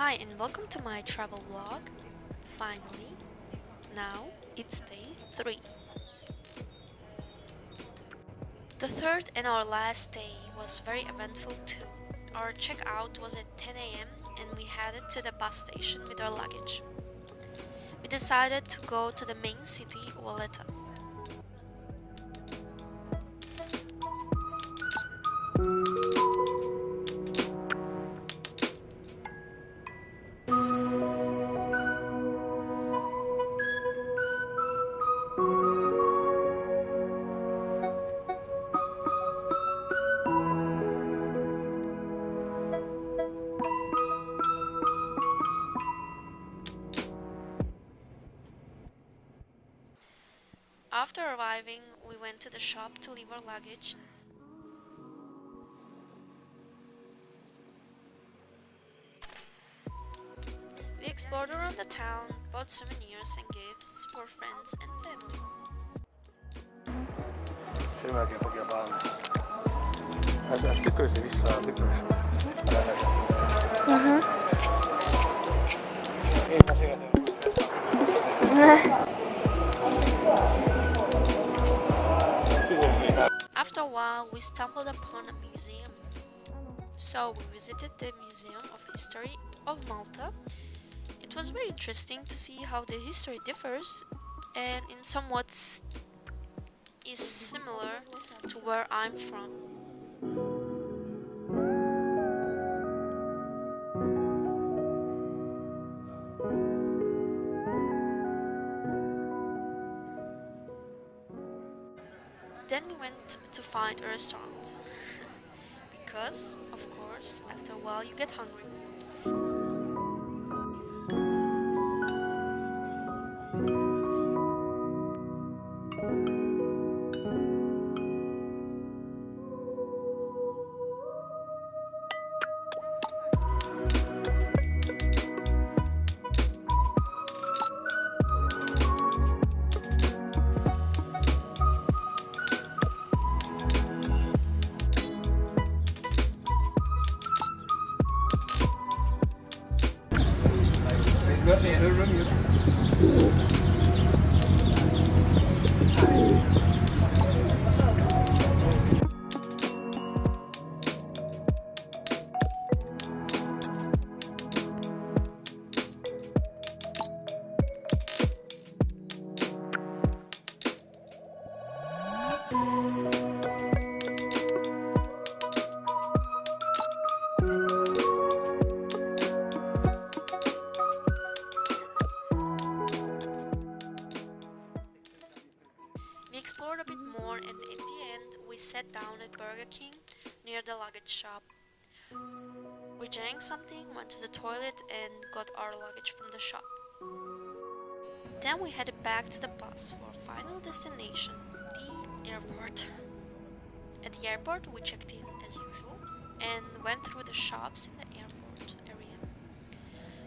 Hi and welcome to my travel vlog. Finally, now it's day 3. The third and our last day was very eventful too. Our checkout was at 10 a.m. and we headed to the bus station with our luggage. We decided to go to the main city, Valletta. After arriving, we went to the shop to leave our luggage. We explored around the town, bought souvenirs and gifts for friends and family. Sen jälkeen kokia paljon. Flickrissä vissaa, flickrissä. After a while, we stumbled upon a museum. So we visited the Museum of History of Malta. It was very interesting to see how the history differs and in somewhat is similar to where I'm from. Then we went to find a restaurant. Because, of course, after a while you get hungry. We explored a bit more and at the end we sat down at Burger King near the luggage shop. We drank something, went to the toilet and got our luggage from the shop. Then we headed back to the bus for our final destination, the airport. At the airport we checked in as usual and went through the shops in the airport area.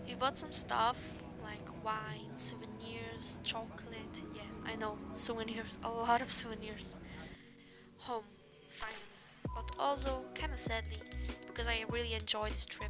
We bought some stuff like wine, souvenirs, chocolate, yeah, I know, souvenirs, a lot of souvenirs. Home, finally, but also kinda sadly, because I really enjoyed this trip.